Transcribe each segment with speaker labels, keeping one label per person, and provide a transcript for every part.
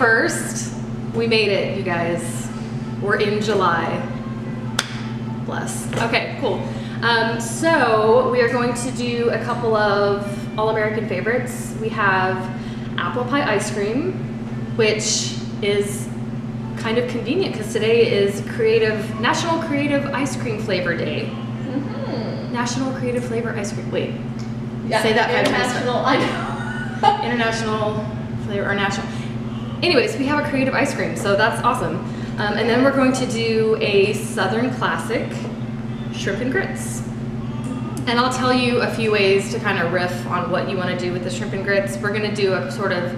Speaker 1: 1st. We made it, you guys. We're in July. Bless. Okay, cool. So we are going to do a couple of all-American favorites. We have apple pie ice cream, which is kind of convenient because today is National Creative Ice Cream Flavor Day. Mm-hmm. National Creative Flavor Ice Cream. Wait.
Speaker 2: Yeah,
Speaker 1: say that 5
Speaker 2: international. I know.
Speaker 1: International flavor or national. Anyways, we have a creative ice cream, so that's awesome. And then we're going to do a Southern classic, shrimp and grits. And I'll tell you a few ways to kind of riff on what you want to do with the shrimp and grits. We're going to do a sort of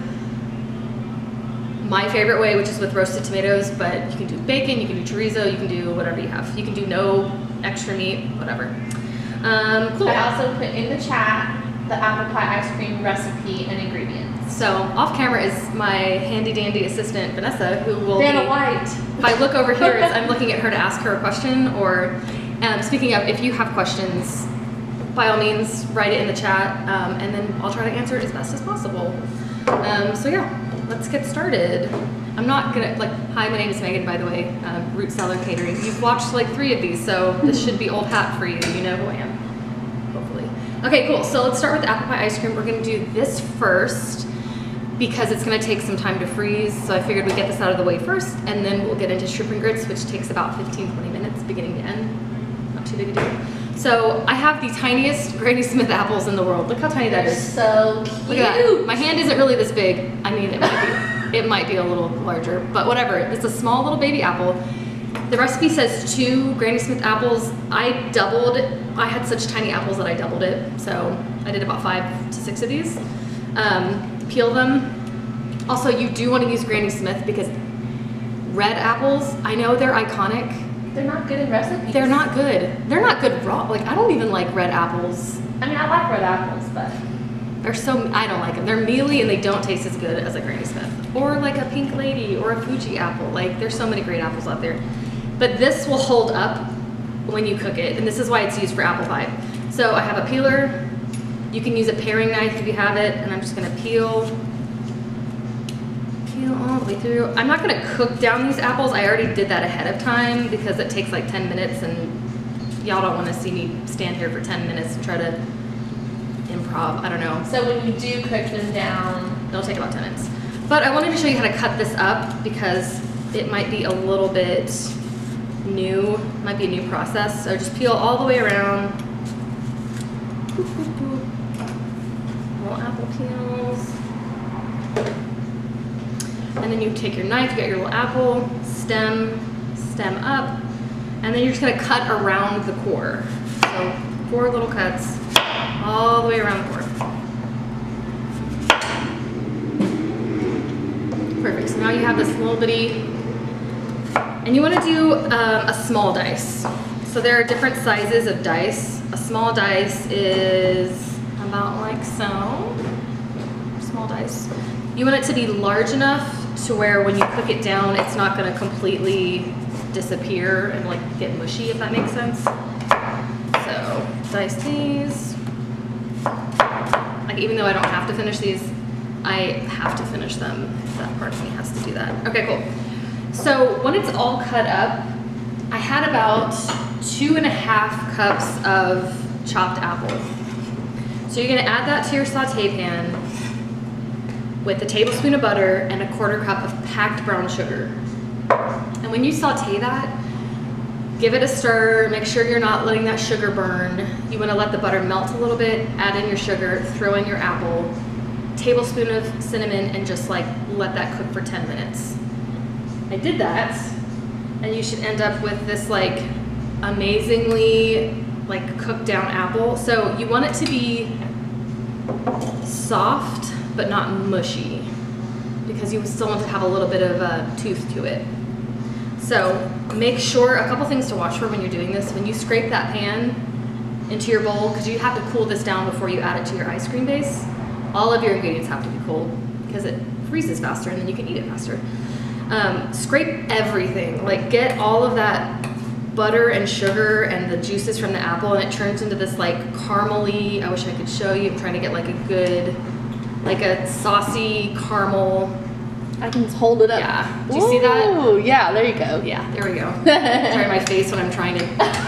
Speaker 1: my favorite way, which is with roasted tomatoes, but you can do bacon, you can do chorizo, you can do whatever you have. You can do no extra meat, whatever. Cool.
Speaker 2: I also put in the chat the apple pie ice cream recipe and ingredients.
Speaker 1: So off camera is my handy dandy assistant, Vanessa, who will
Speaker 2: Vanna White.
Speaker 1: If I look over here, I'm looking at her to ask her a question, or speaking of, if you have questions, by all means, write it in the chat, and then I'll try to answer it as best as possible. So yeah, let's get started. I'm not gonna, hi, my name is Megan, by the way, Root Cellar Catering. You've watched like 3 of these, so this should be old hat for you. You know who I am, hopefully. Okay, cool, so let's start with the apple pie ice cream. We're gonna do this first because it's gonna take some time to freeze, so I figured we'd get this out of the way first, and then we'll get into shrimp and grits, which takes about 15-20 minutes, beginning to end. Not too big a deal. So I have the tiniest Granny Smith apples in the world. Look how tiny that is.
Speaker 2: So cute.
Speaker 1: Look at that. My hand isn't really this big. I mean, it might be a little larger, but whatever. It's a small little baby apple. The recipe says 2 Granny Smith apples. I had such tiny apples that I doubled it. So I did about 5 to 6 of these. Peel them. Also, you do want to use Granny Smith because red apples, I know they're iconic.
Speaker 2: They're not good in recipes.
Speaker 1: They're not good. They're not good raw. Like, I don't even like red apples.
Speaker 2: I mean, I like red apples, but
Speaker 1: I don't like them. They're mealy and they don't taste as good as a Granny Smith. Or like a Pink Lady or a Fuji apple. Like, there's so many great apples out there. But this will hold up when you cook it, and this is why it's used for apple pie. So I have a peeler. You can use a paring knife if you have it, and I'm just gonna peel all the way through. I'm not gonna cook down these apples. I already did that ahead of time because it takes like 10 minutes, and y'all don't wanna see me stand here for 10 minutes and try to improv, I don't know.
Speaker 2: So when you do cook them down,
Speaker 1: it'll take about 10 minutes. But I wanted to show you how to cut this up because it might be a little bit new, might be a new process. So just peel all the way around. Little apple peels. And then you take your knife, you got your little apple, stem up, and then you're just gonna cut around the core. So 4 little cuts all the way around the core. Perfect, so now you have this little bitty, and you wanna do a small dice. So there are different sizes of dice. A small dice is about like so. Small dice. You want it to be large enough to where when you cook it down, it's not gonna completely disappear and like get mushy, if that makes sense. So dice these. Like, even though I don't have to finish these, I have to finish them. That part of me has to do that. Okay, cool. So when it's all cut up, I had about 2.5 cups of chopped apple. So you're gonna add that to your saute pan with a tablespoon of butter and a 1/4 cup of packed brown sugar. And when you saute that, give it a stir, make sure you're not letting that sugar burn. You wanna let the butter melt a little bit, add in your sugar, throw in your apple, tablespoon of cinnamon, and just like let that cook for 10 minutes. I did that, and you should end up with this like amazingly like cooked down apple. So you want it to be soft, but not mushy, because you still want to have a little bit of a tooth to it. So make sure, a couple things to watch for when you're doing this, when you scrape that pan into your bowl, because you have to cool this down before you add it to your ice cream base. All of your ingredients have to be cold because it freezes faster and then you can eat it faster. Scrape everything, like get all of that butter and sugar and the juices from the apple, and it turns into this like caramely, I wish I could show you, I'm trying to get like a good, like a saucy caramel
Speaker 3: I can just hold it up.
Speaker 1: Yeah. Do you see that?
Speaker 3: Oh, yeah, there you go.
Speaker 1: Yeah, there we go. Sorry, my face when I'm trying to.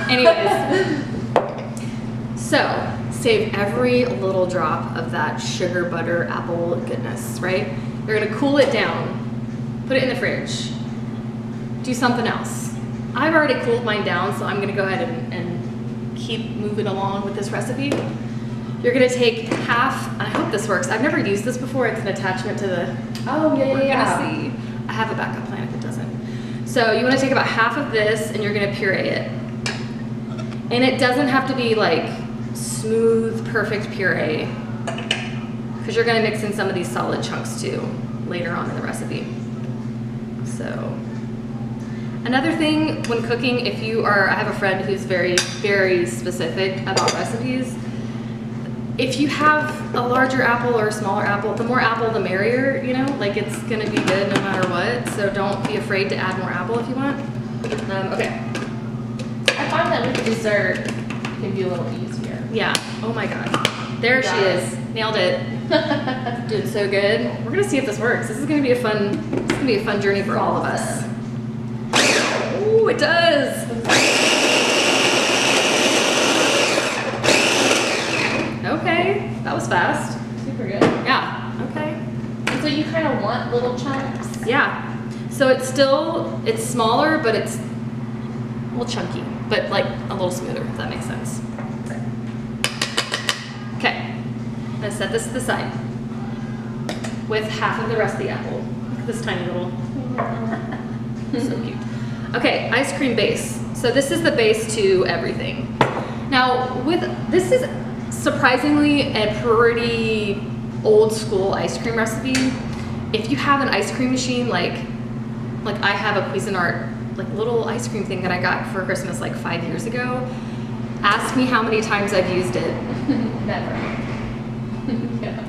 Speaker 1: Anyways. So, save every little drop of that sugar, butter, apple goodness, right? You're gonna cool it down, put it in the fridge, do something else. I've already cooled mine down, so I'm gonna go ahead and keep moving along with this recipe. You're gonna take half, and I hope this works. I've never used this before. It's an attachment to the,
Speaker 3: Oh, yeah,
Speaker 1: we're
Speaker 3: yeah.
Speaker 1: gonna see. I have a backup plan if it doesn't. So you wanna take about half of this and you're gonna puree it. And it doesn't have to be like smooth, perfect puree, because you're gonna mix in some of these solid chunks too later on in the recipe. So, another thing when cooking, if you are, I have a friend who's very, very specific about recipes. If you have a larger apple or a smaller apple, the more apple the merrier, you know, like it's gonna be good no matter what, so don't be afraid to add more apple if you want. Okay.
Speaker 2: I find that with dessert, it can be a little easier.
Speaker 1: Yeah, oh my God. There she is, nailed it. Doing so good. We're gonna see if this works. This is gonna be a fun journey for all of us. Oh, it does. Okay, that was fast.
Speaker 2: Super good.
Speaker 1: Yeah, okay.
Speaker 2: And so you kind of want little chunks.
Speaker 1: Yeah. So it's smaller, but it's a little chunky, but like a little smoother, if that makes sense. Okay, I'm gonna set this to the side with half of the rest of the apple. Look at this tiny little, so cute. Okay, ice cream base. So this is the base to everything. Now, this is surprisingly a pretty old school ice cream recipe. If you have an ice cream machine, like I have a Cuisinart, like little ice cream thing that I got for Christmas like 5 years ago, ask me how many times I've used it.
Speaker 2: Never.
Speaker 1: Yeah.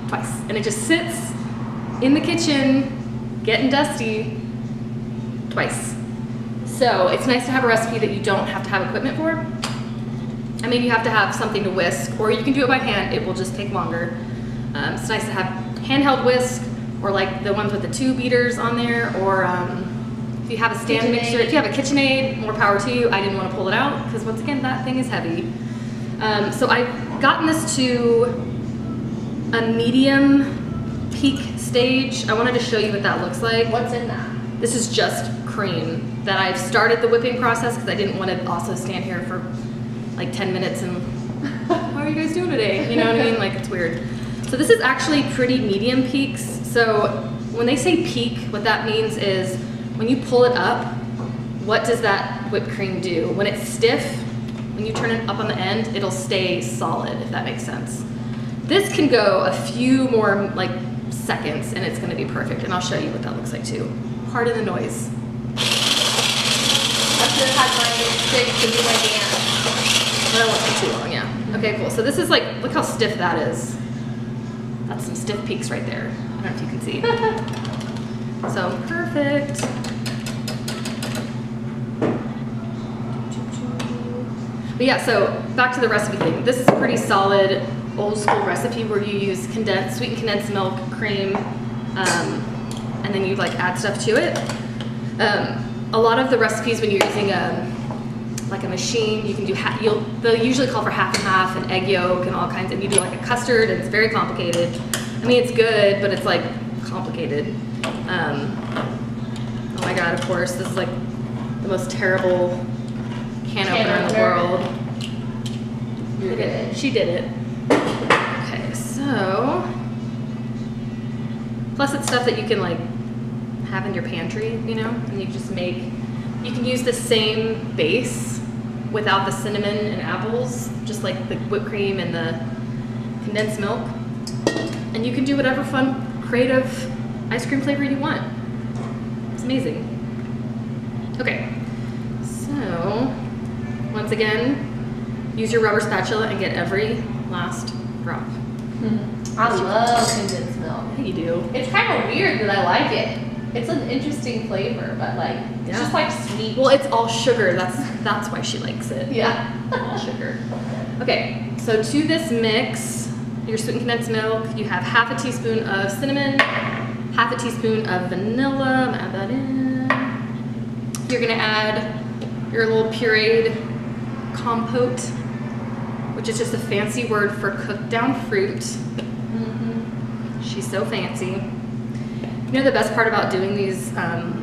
Speaker 1: Twice. And it just sits in the kitchen, getting dusty, twice. So it's nice to have a recipe that you don't have to have equipment for. I mean, you have to have something to whisk, or you can do it by hand. It will just take longer. It's nice to have handheld whisk, or like the ones with the 2 beaters on there, or if you have a stand
Speaker 2: KitchenAid.
Speaker 1: mixer, if you have a KitchenAid, more power to you. I didn't want to pull it out, because once again, that thing is heavy. So I've gotten this to a medium peak stage. I wanted to show you what that looks like.
Speaker 2: What's in that?
Speaker 1: This is just cream that I've started the whipping process because I didn't want to also stand here for like 10 minutes and how are you guys doing today? You know what I mean? Like it's weird. So this is actually pretty medium peaks. So when they say peak, what that means is when you pull it up, what does that whipped cream do? When it's stiff, when you turn it up on the end, it'll stay solid, if that makes sense. This can go a few more like seconds and it's gonna be perfect. And I'll show you what that looks like too. Pardon the noise.
Speaker 2: I should have had my stick to do my dance.
Speaker 1: That won't take too long, yeah. Okay, cool. So this is like, look how stiff that is. That's some stiff peaks right there. I don't know if you can see. So perfect. But yeah, so back to the recipe thing. This is a pretty solid old school recipe where you use sweetened condensed milk, cream, and then you like add stuff to it. A lot of the recipes when you're using like a machine, you can do, they'll usually call for half and half and egg yolk and all kinds, and you do like a custard and it's very complicated. I mean, it's good, but it's like complicated. Oh my God, of course, this is like the most terrible can opener in the world.
Speaker 2: You're good.
Speaker 1: She did it. Okay, so, plus it's stuff that you can like have in your pantry, you know, and you just make, you can use the same base without the cinnamon and apples, just like the whipped cream and the condensed milk. And you can do whatever fun, creative ice cream flavor you want. It's amazing. Okay, so once again, use your rubber spatula and get every last drop.
Speaker 2: I love condensed milk.
Speaker 1: Yeah, you do.
Speaker 2: It's kind of weird, but I like it. It's an interesting flavor, but like it's just like sweet.
Speaker 1: Well, it's all sugar. That's why she likes it.
Speaker 2: Yeah.
Speaker 1: All sugar. Okay, so to this mix, your sweetened condensed milk, you have half a teaspoon of cinnamon, half a teaspoon of vanilla. I'm gonna add that in. You're gonna add your little pureed compote, which is just a fancy word for cooked down fruit. She's so fancy. You know, the best part about doing these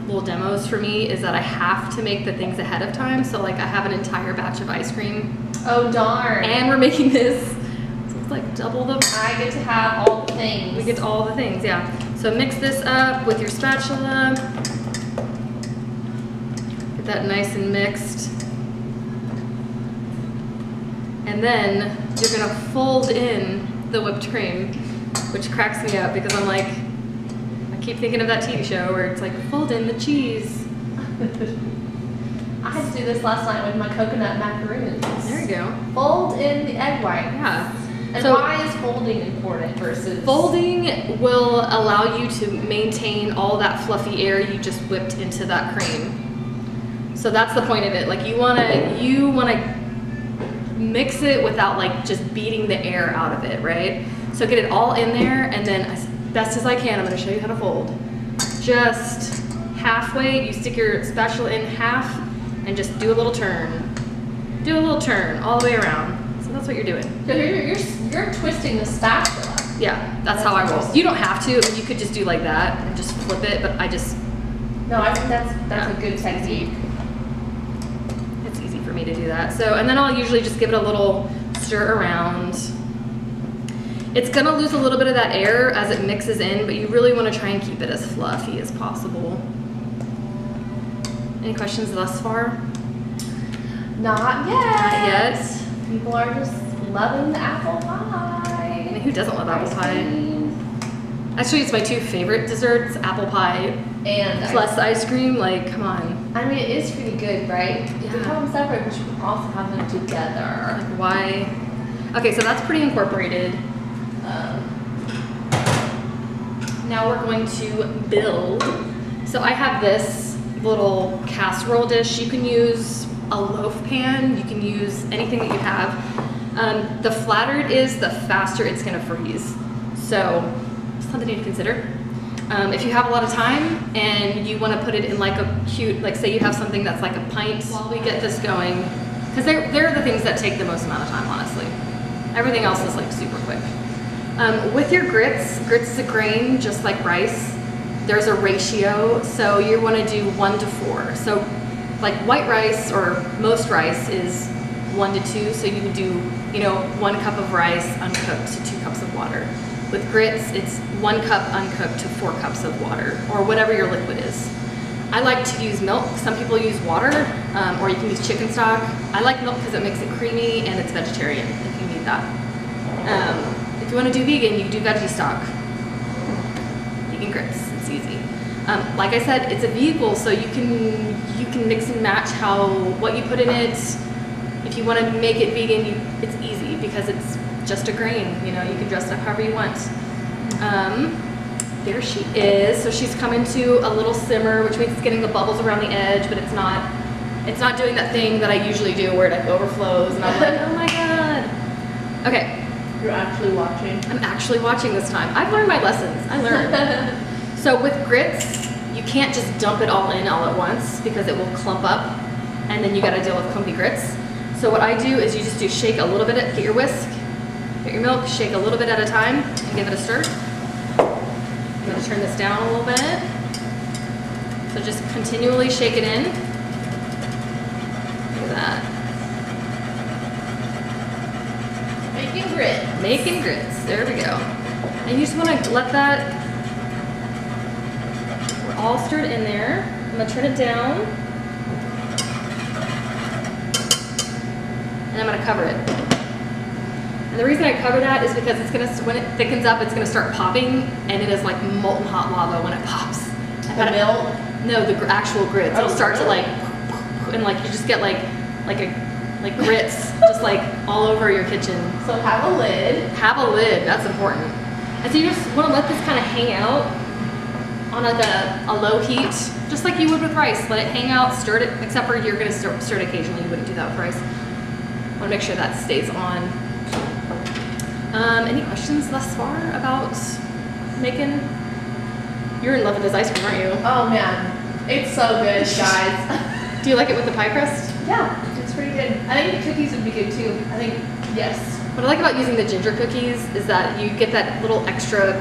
Speaker 1: little demos for me is that I have to make the things ahead of time. So like I have an entire batch of ice cream.
Speaker 2: Oh darn.
Speaker 1: And we're making this, so it's like double the.
Speaker 2: I get to have all the things.
Speaker 1: We get all the things, yeah. So mix this up with your spatula. Get that nice and mixed. And then you're gonna fold in the whipped cream, which cracks me up because I'm like, I keep thinking of that TV show where it's like, fold in the cheese.
Speaker 2: I had to do this last night with my coconut macaroons.
Speaker 1: There you go.
Speaker 2: Fold in the egg white.
Speaker 1: Yeah.
Speaker 2: And
Speaker 1: So-
Speaker 2: why is folding important versus
Speaker 1: Folding will allow you to maintain all that fluffy air you just whipped into that cream. So that's the point of it. Like you wanna mix it without like just beating the air out of it, right? So get it all in there, and then as best as I can, I'm gonna show you how to fold. Just halfway, you stick your spatula in half and just do a little turn. Do a little turn all the way around. So that's what you're doing.
Speaker 2: So you're twisting the spatula.
Speaker 1: Yeah, that's how I roll. You don't have to. You could just do like that and just flip it, but I just,
Speaker 2: No, I think that's a good technique.
Speaker 1: it's easy for me to do that. So, and then I'll usually just give it a little stir around. It's gonna lose a little bit of that air as it mixes in, but you really wanna try and keep it as fluffy as possible. Any questions thus far?
Speaker 2: Not yet.
Speaker 1: Not yet.
Speaker 2: People are just loving the apple
Speaker 1: I mean,
Speaker 2: pie.
Speaker 1: who doesn't love apple
Speaker 2: Ice
Speaker 1: pie?
Speaker 2: cream.
Speaker 1: Actually, it's my two favorite desserts, apple pie
Speaker 2: And
Speaker 1: plus ice cream. Like, come on.
Speaker 2: I mean, it is pretty good, right?
Speaker 1: Yeah.
Speaker 2: We have them separate, but you can also have them together.
Speaker 1: Like, why? Okay, so that's pretty incorporated. Now we're going to build. So I have this little casserole dish. You can use a loaf pan. You can use anything that you have. The flatter it is, the faster it's gonna freeze. So something to consider. If you have a lot of time and you wanna put it in like a cute, like say you have something that's like a pint while we get this going, because they're the things that take the most amount of time, honestly. Everything else is like super quick. With your grits is a grain just like rice. There's a ratio, so you want to do 1 to 4. So like white rice or most rice is 1 to 2, so you would do, 1 cup of rice uncooked to 2 cups of water. With grits, it's 1 cup uncooked to 4 cups of water, or whatever your liquid is. I like to use milk. Some people use water, or you can use chicken stock. I like milk because it makes it creamy and it's vegetarian if you need that. If you want to do vegan, you can do veggie stock. Vegan grits, it's easy. Like I said, it's a vehicle, so you can mix and match what you put in it. If you want to make it vegan, it's easy because it's just a grain. You can dress it up however you want. There she is. So she's coming to a little simmer, which means it's getting the bubbles around the edge, but it's not doing that thing that I usually do where it like overflows and I'm like, oh my god. Okay.
Speaker 2: You're actually watching.
Speaker 1: I'm actually watching this time. I've learned my lessons. I learned. So with grits, you can't just dump it all in all at once because it will clump up and then you gotta deal with clumpy grits. So what I do is you just shake a little bit, get your whisk, get your milk, shake a little bit at a time and give it a stir. I'm gonna turn this down a little bit. So just continually shake it in. Look at that.
Speaker 2: Making grit.
Speaker 1: Making grits, there we go. And you just wanna let that, we're all stirred in there. I'm gonna turn it down. And I'm gonna cover it. And the reason I cover that is because when it thickens up, it's gonna start popping and it is like molten hot lava when it pops.
Speaker 2: The milk?
Speaker 1: No, the actual grits. It'll start to like, and like you just get like grits just like all over your kitchen.
Speaker 2: So have a lid.
Speaker 1: Have a lid, that's important. And so you just want to let this kind of hang out on like a low heat, just like you would with rice. Let it hang out, stir it, except for you're going to stir it occasionally. You wouldn't do that with rice. Want to make sure that stays on. Any questions thus far about making You're in love with this ice cream, aren't you?
Speaker 2: Oh man, it's so good, guys.
Speaker 1: Do you like it with the pie crust?
Speaker 2: Yeah, it's pretty good. I think the cookies would be good too. I think, yes.
Speaker 1: What I like about using the ginger cookies is that you get that little extra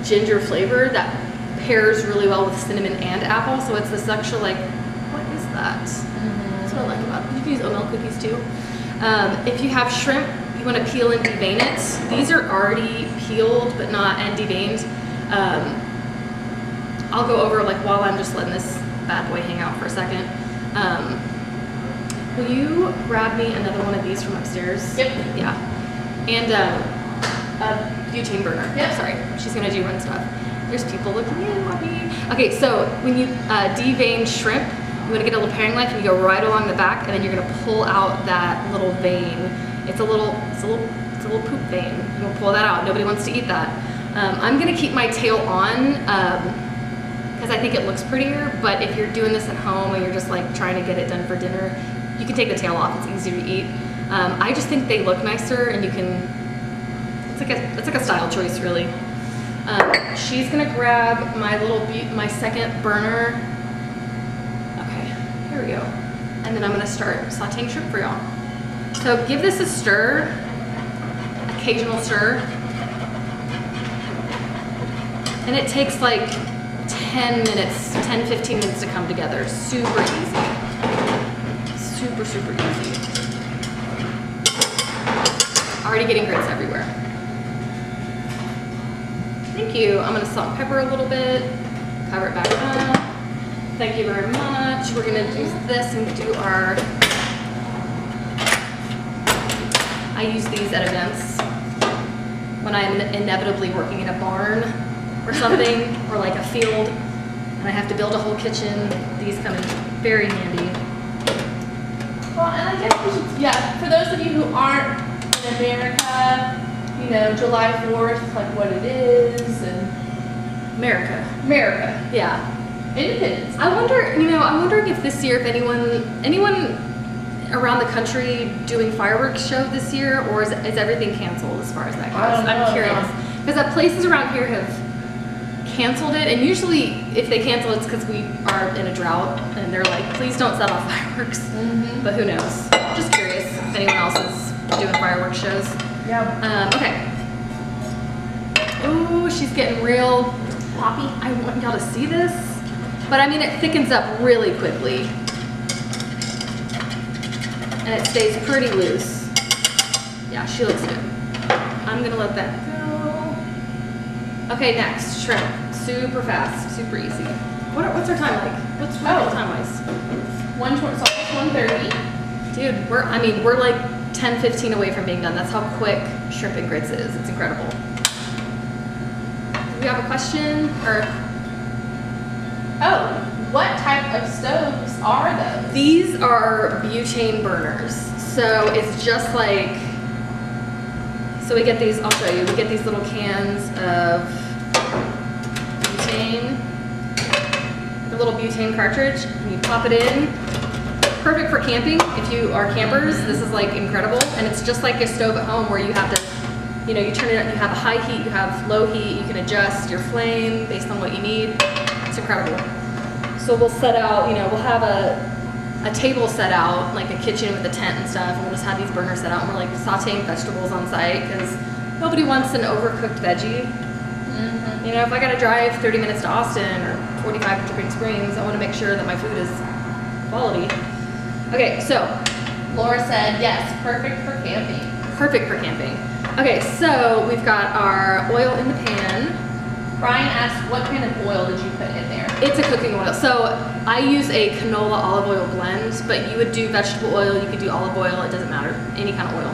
Speaker 1: ginger flavor that pairs really well with cinnamon and apple. So it's this extra like, what is that? That's what I like about it. You can use oatmeal cookies too. If you have shrimp, you want to peel and devein it. These are already peeled but not and deveined. I'll go over like while I'm just letting this bad boy hang out for a second. Will you grab me another one of these from upstairs?
Speaker 2: Yep.
Speaker 1: Yeah. And a butane burner.
Speaker 2: Yep.
Speaker 1: Sorry, she's gonna do run stuff. There's people looking in at me. Okay, so when you devein shrimp, you want to get a little paring knife and you go right along the back, and then you're gonna pull out that little vein. It's a little poop vein. You're gonna pull that out. Nobody wants to eat that. I'm gonna keep my tail on because I think it looks prettier. But if you're doing this at home and you're just like trying to get it done for dinner, you can take the tail off. It's easier to eat. I just think they look nicer, and you can. It's like a style choice, really. She's gonna grab my second burner. Okay, here we go. And then I'm gonna start sauteing shrimp for y'all. So give this a stir, occasional stir. And it takes like 10 minutes, 10, 15 minutes to come together. Super easy. Super, super easy. Already getting grits everywhere. Thank you. I'm gonna salt and pepper a little bit, cover it back up. Thank you very much. We're gonna use this and do our, I use these at events when I'm inevitably working in a barn or something, or like a field, and I have to build a whole kitchen. These come in very handy.
Speaker 2: Well, and I guess we should, yeah, for those of you who aren't in America, you know, July 4th, like what it is, and
Speaker 1: America.
Speaker 2: Yeah. Independence.
Speaker 1: I'm wondering if this year, if anyone around the country doing fireworks show this year, or is everything canceled as far as that goes?
Speaker 2: I don't know,
Speaker 1: I'm curious. Because places around here have canceled it, and usually if they cancel it's because we are in a drought and they're like, please don't set off fireworks. But who knows? Just curious if anyone else is doing fireworks shows.
Speaker 2: Yeah.
Speaker 1: Okay. Ooh, she's getting real poppy. I want y'all to see this. But I mean, it thickens up really quickly. And it stays pretty loose. Yeah, she looks good. I'm gonna let that go. Okay, next, shrimp. Super fast, super easy. What's our time like? What's time-wise?
Speaker 2: 1:30.
Speaker 1: Dude, we're like 10, 15 away from being done. That's how quick shrimp and grits is. It's incredible. Do we have a question? Or
Speaker 2: Oh, what type of stoves are those?
Speaker 1: these are butane burners. So it's just like, so we get these, I'll show you, we get these little cans of butane, the little butane cartridge, and you pop it in. Perfect for camping. If you are campers, this is like incredible. And it's just like a stove at home where you have to, you know, you turn it up, you have a high heat, you have low heat, you can adjust your flame based on what you need. It's incredible. So we'll set out, you know, we'll have a table set out, like a kitchen with a tent and stuff, and we'll just have these burners set out, and we're like sauteing vegetables on site, because nobody wants an overcooked veggie. You know, if I gotta drive 30 minutes to Austin or 45 to Dripping Springs, I wanna make sure that my food is quality. Okay, so.
Speaker 2: Laura said, yes, perfect for camping.
Speaker 1: Perfect for camping. Okay, so we've got our oil in the pan.
Speaker 2: Brian asked, what kind of oil did you put in there?
Speaker 1: It's a cooking oil. So I use a canola olive oil blend, but you would do vegetable oil, you could do olive oil, it doesn't matter, any kind of oil.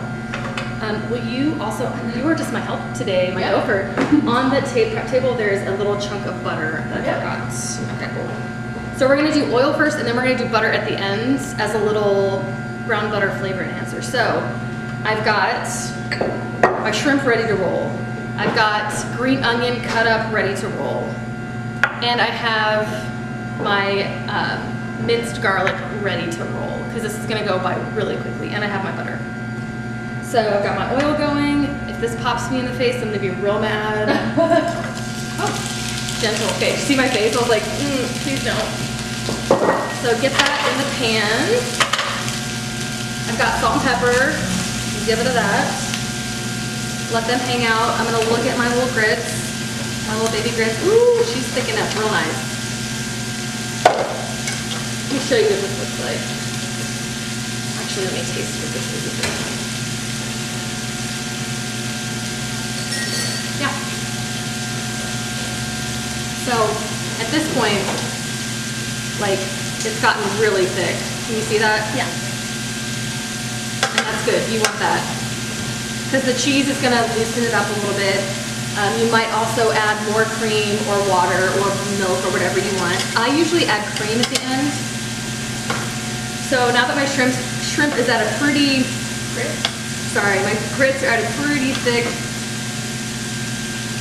Speaker 1: Will you also, you were just my help today, my gopher. On the prep table, there's a little chunk of butter that I forgot. Okay, cool. So we're gonna do oil first, and then we're gonna do butter at the end as a little brown butter flavor enhancer. So I've got my shrimp ready to roll. I've got green onion cut up ready to roll. And I have my minced garlic ready to roll, because this is gonna go by really quickly, and I have my butter. So I've got my oil going. If this pops me in the face, I'm gonna be real mad. Oh, Gentle. Okay, see my face? I was like, please don't. So get that in the pan. I've got salt and pepper. Give it a that. Let them hang out. I'm gonna look at my little grits, my little baby grits. Ooh, she's thicking up real nice. Let me show you what this looks like. Actually, let me taste what this is. Yeah. So at this point, like, it's gotten really thick. Can you see that?
Speaker 2: Yeah.
Speaker 1: And that's good. You want that. Because the cheese is going to loosen it up a little bit. You might also add more cream or water or milk or whatever you want. I usually add cream at the end. So now that my shrimp is at a pretty, my grits are at a pretty thick,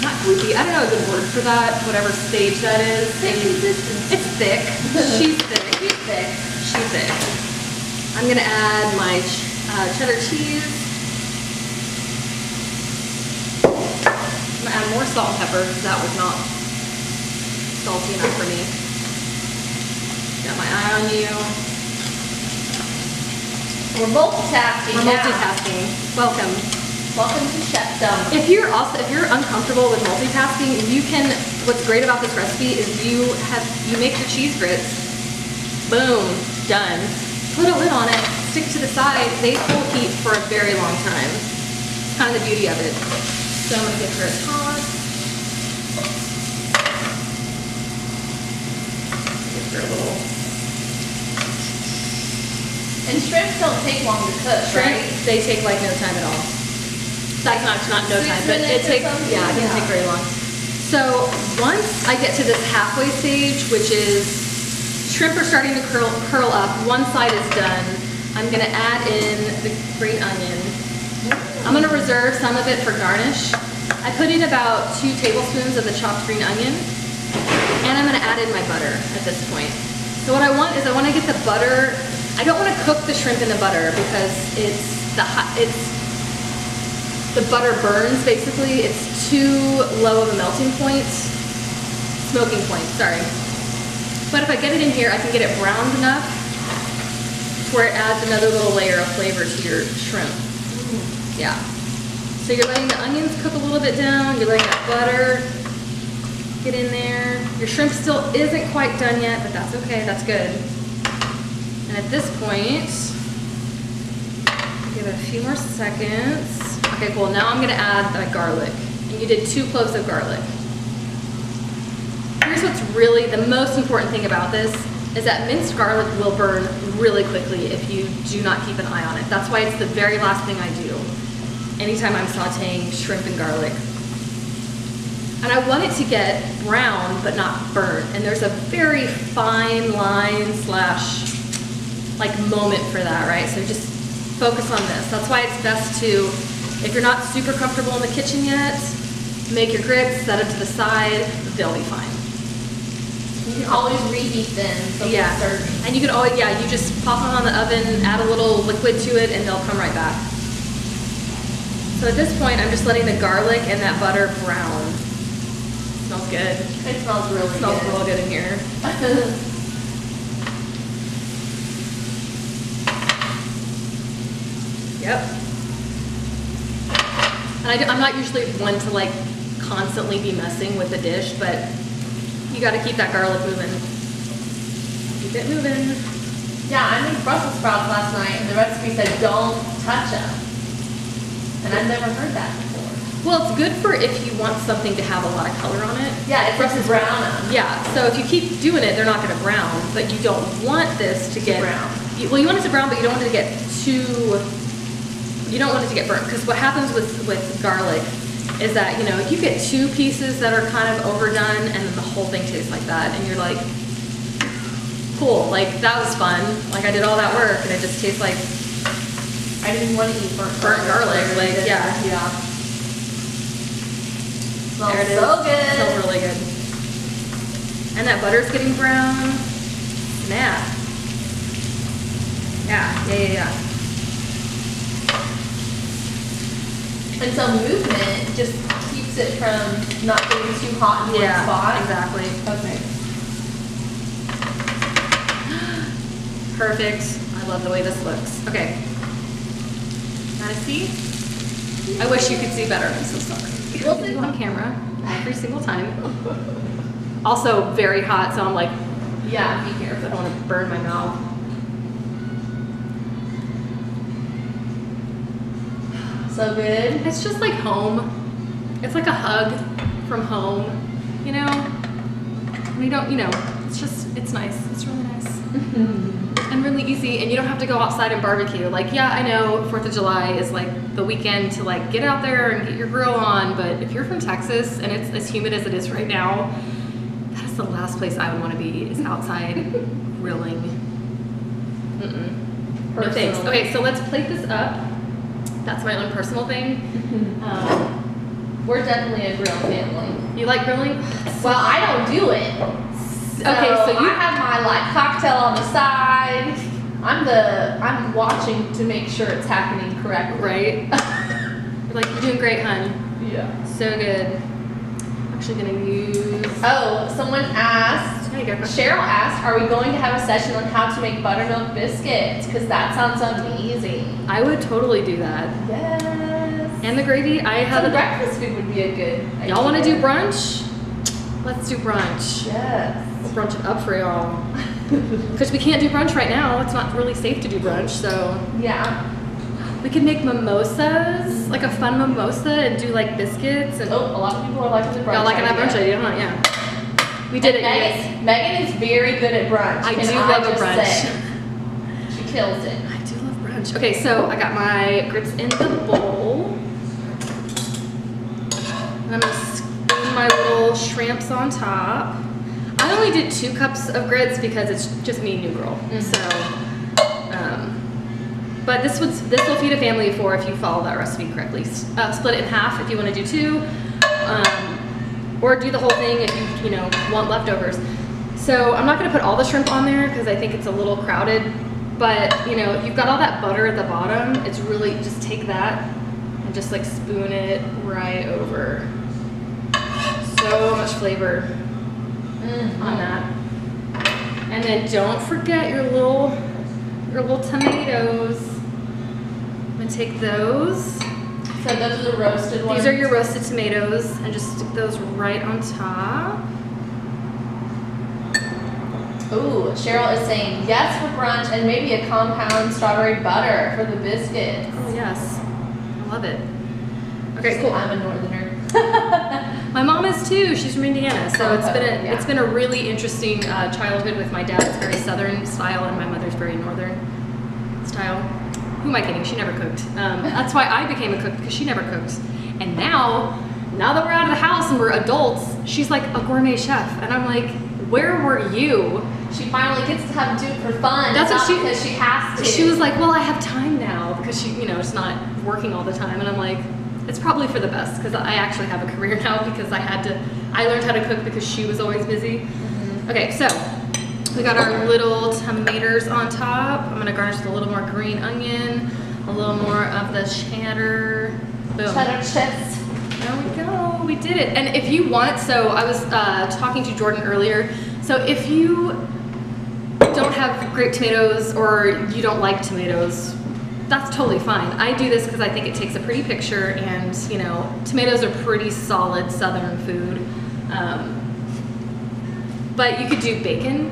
Speaker 1: not gloopy, I don't know a good word for that, whatever stage that is. It's thick. She's thick.
Speaker 2: She's thick.
Speaker 1: She's thick. I'm going to add my cheddar cheese. I'm going to add more salt and pepper because that was not salty enough for me. Got my eye on you.
Speaker 2: We're multitasking.
Speaker 1: We're multitasking. Welcome.
Speaker 2: Welcome to Chefdom.
Speaker 1: If you're uncomfortable with multitasking, you can, what's great about this recipe is you make your cheese grits, boom, done. Put a lid on it, stick to the side, they hold heat for a very long time. It's kind of the beauty of it. So I'm gonna give her a toss. Give her a little.
Speaker 2: And shrimp don't take long to cook, right?
Speaker 1: They take like no time at all. Like not no time, but it takes, yeah, it doesn't take very long. So once I get to this halfway stage, which is shrimp are starting to curl up, one side is done, I'm gonna add in the green onion. I'm gonna reserve some of it for garnish. I put in about 2 tablespoons of the chopped green onion, and I'm gonna add in my butter at this point. So what I want is I wanna get the butter, I don't wanna cook the shrimp in the butter because the butter burns basically. It's too low of a melting point, smoking point, sorry. But if I get it in here, I can get it browned enough to where it adds another little layer of flavor to your shrimp. Yeah. So you're letting the onions cook a little bit down, you're letting that butter get in there. Your shrimp still isn't quite done yet, but that's okay, that's good. And at this point, give it a few more seconds. Okay, cool, now I'm gonna add the garlic. And you did 2 cloves of garlic. Here's what's really, the most important thing about this is that minced garlic will burn really quickly if you do not keep an eye on it. That's why it's the very last thing I do anytime I'm sauteing shrimp and garlic. And I want it to get brown, but not burnt. And there's a very fine line slash like moment for that, right? So just focus on this. That's why it's best to, if you're not super comfortable in the kitchen yet, make your grits, set it to the side, they'll be fine.
Speaker 2: You can always reheat them. So
Speaker 1: Yeah, and you can always, yeah, you just pop them on the oven, add a little liquid to it, and they'll come right back. So at this point, I'm just letting the garlic and that butter brown. Smells good.
Speaker 2: It smells really good.
Speaker 1: It smells real good in here. Yep. And I'm not usually one to like constantly be messing with the dish, but you got to keep that garlic moving. Keep it moving.
Speaker 2: Yeah, I made Brussels sprouts last night, and the recipe said don't touch them. And I've never heard that before.
Speaker 1: Well, it's good for if you want something to have a lot of color on it.
Speaker 2: Yeah, it's to brown them.
Speaker 1: Yeah, so if you keep doing it, they're not going to brown, but you don't want this to get
Speaker 2: brown.
Speaker 1: Well, you want it to brown, but you don't want it to get too. You don't want it to get burnt, because what happens with garlic is that, you know, if you get 2 pieces that are kind of overdone and then the whole thing tastes like that, and you're like, cool, like that was fun, like I did all that work and it just tastes like
Speaker 2: I didn't want to eat burnt
Speaker 1: garlic, like, yeah.
Speaker 2: Yeah. Smells
Speaker 1: There it is.
Speaker 2: so good.
Speaker 1: It smells really good. And that butter's getting brown. Snap. Yeah.
Speaker 2: And so movement just keeps it from not getting too hot in one
Speaker 1: Yeah,
Speaker 2: spot.
Speaker 1: exactly.
Speaker 2: Okay.
Speaker 1: Perfect. I love the way this looks. Okay. Wanna see? I wish you could see better. I'm so sorry.
Speaker 2: We'll see.
Speaker 1: On camera every single time. Also very hot, so I'm like,
Speaker 2: Yeah.
Speaker 1: be careful. I don't want to burn my mouth.
Speaker 2: So good.
Speaker 1: It's just like home. It's like a hug from home, you know? We don't, it's nice. It's really nice. And really easy, and you don't have to go outside and barbecue. Like, yeah, I know 4th of July is like the weekend to like get out there and get your grill on, but if you're from Texas and it's as humid as it is right now, that is the last place I would want to be, is outside grilling. No thanks.
Speaker 2: Personally.
Speaker 1: Okay, so let's plate this up. That's my own personal thing.
Speaker 2: We're definitely a grill family.
Speaker 1: You like grilling?
Speaker 2: Well, I don't do it.
Speaker 1: Okay, so you
Speaker 2: I have my like cocktail on the side. I'm watching to make sure it's happening correctly.
Speaker 1: right? You're like, you're doing great, hun.
Speaker 2: Yeah.
Speaker 1: So good. I'm actually gonna use.
Speaker 2: Oh, someone asked.
Speaker 1: There you go.
Speaker 2: Cheryl asked, "Are we going to have a session on how to make buttermilk biscuits? Because that sounds amazing."
Speaker 1: I would totally do that.
Speaker 2: Yes.
Speaker 1: And the gravy, I have
Speaker 2: Some
Speaker 1: a.
Speaker 2: breakfast food would be a good idea.
Speaker 1: Y'all want to do brunch? Let's do brunch.
Speaker 2: Yes.
Speaker 1: We'll brunch it up for y'all. Because we can't do brunch right now. It's not really safe to do brunch, so
Speaker 2: Yeah.
Speaker 1: we could make mimosas, like a fun mimosa, and do like biscuits and.
Speaker 2: Oh, a lot of people are liking the brunch.
Speaker 1: Y'all liking that brunch
Speaker 2: idea.
Speaker 1: idea, huh? Yeah. We did it. Yes.
Speaker 2: Megan is very good at brunch.
Speaker 1: I
Speaker 2: can
Speaker 1: do love a
Speaker 2: just
Speaker 1: brunch.
Speaker 2: say. She kills it.
Speaker 1: I do love brunch. Okay, so I got my grits in the bowl. And I'm gonna spoon my little shrimps on top. I only did 2 cups of grits because it's just me and New Girl. So, but this will feed a family of 4 if you follow that recipe correctly. Split it in half if you want to do 2, or do the whole thing if you want leftovers. So I'm not gonna put all the shrimp on there because I think it's a little crowded. But if you've got all that butter at the bottom, it's really just take that and just like spoon it right over. So much flavor on that. And then don't forget your little tomatoes. I'm gonna take those.
Speaker 2: So those are the roasted ones.
Speaker 1: These are your roasted tomatoes, and just stick those right on top.
Speaker 2: Ooh, Cheryl is saying yes for brunch and maybe a compound strawberry butter for the biscuits.
Speaker 1: Oh yes, I love it. Okay, cool.
Speaker 2: I'm a northerner.
Speaker 1: My mom is too. She's from Indiana, so
Speaker 2: Yeah.
Speaker 1: it's been a really interesting childhood with my dad's very southern style and my mother's very northern style. Who am I kidding? She never cooked. That's why I became a cook, because she never cooked. And now that we're out of the house and we're adults, she's like a gourmet chef, and I'm like, where were you?
Speaker 2: She finally gets to have do it for fun.
Speaker 1: That's what
Speaker 2: not
Speaker 1: she-
Speaker 2: because she has to.
Speaker 1: She was like, well, I have time now because she, is not working all the time. And I'm like, it's probably for the best because I actually have a career now because I learned how to cook because she was always busy. Okay, so we got our little tomatoes on top. I'm gonna garnish with a little more green onion, a little more of the cheddar. Boom.
Speaker 2: cheddar chips.
Speaker 1: There we go, we did it. And if you want, so I was talking to Jordan earlier, so if you don't have grape tomatoes or you don't like tomatoes, that's totally fine. I do this because I think it takes a pretty picture, and tomatoes are pretty solid southern food. But you could do bacon.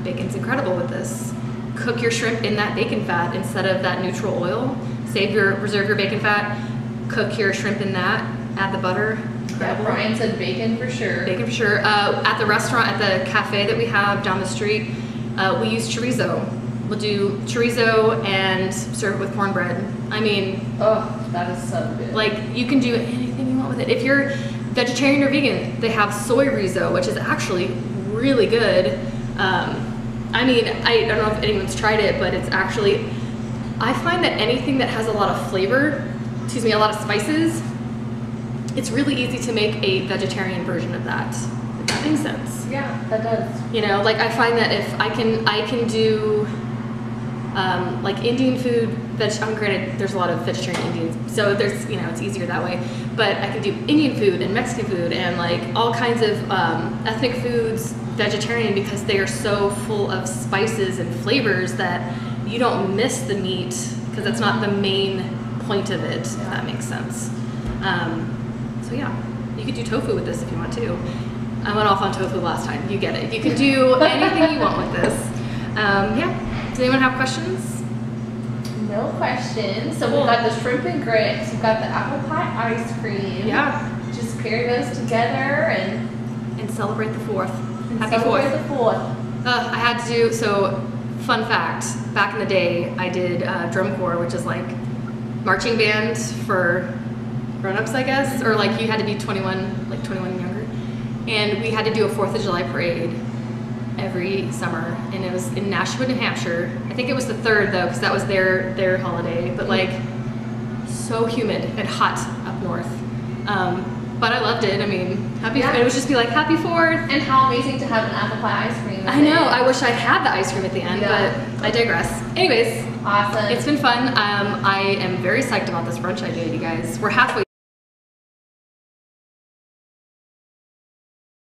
Speaker 1: Bacon's incredible with this. Cook your shrimp in that bacon fat instead of that neutral oil. Reserve your bacon fat. Cook your shrimp in that. Add the butter.
Speaker 2: Yeah,
Speaker 1: Incredible.
Speaker 2: Brian said bacon for sure.
Speaker 1: Bacon for sure. At the restaurant, at the cafe that we have down the street, we use chorizo. We'll do chorizo and serve it with cornbread. I mean,
Speaker 2: Oh, that is so good.
Speaker 1: like, you can do anything you want with it. If you're vegetarian or vegan, they have soy rizo, which is actually really good. I mean, I don't know if anyone's tried it, but it's actually, I find that anything that has a lot of flavor, a lot of spices, it's really easy to make a vegetarian version of that, if that makes sense.
Speaker 2: Yeah, that does.
Speaker 1: Like I find that if I can do like Indian food granted, there's a lot of vegetarian Indians, so there's, you know, it's easier that way. But I can do Indian food and Mexican food and like all kinds of ethnic foods, vegetarian, because they are so full of spices and flavors that you don't miss the meat, because that's not the main point of it, if that makes sense. So yeah, you could do tofu with this if you want to. I went off on tofu last time. You get it. You can do anything you want with this. Yeah. Does anyone have questions?
Speaker 2: No questions. So
Speaker 1: Cool.
Speaker 2: we've got the shrimp and grits. We've got the apple pie ice cream.
Speaker 1: Yeah.
Speaker 2: Just pair those together and
Speaker 1: Celebrate the 4th. Happy
Speaker 2: celebrate
Speaker 1: 4th.
Speaker 2: the 4th.
Speaker 1: I had to do, so fun fact, back in the day I did drum corps, which is like marching band for grown-ups, I guess, or like you had to be 21, like 21 and younger. And we had to do a 4th of July parade every summer, and it was in Nashua, New Hampshire. I think it was the 3rd though, because that was their holiday, but like so humid and hot up north. But I loved it. I mean, it would just be like happy 4th.
Speaker 2: And how amazing to have an apple pie ice cream.
Speaker 1: I know, I wish I had the ice cream at the end,
Speaker 2: Yeah.
Speaker 1: but I digress. Anyways,
Speaker 2: Awesome.
Speaker 1: it's been fun. I am very psyched about this brunch idea, you guys. We're halfway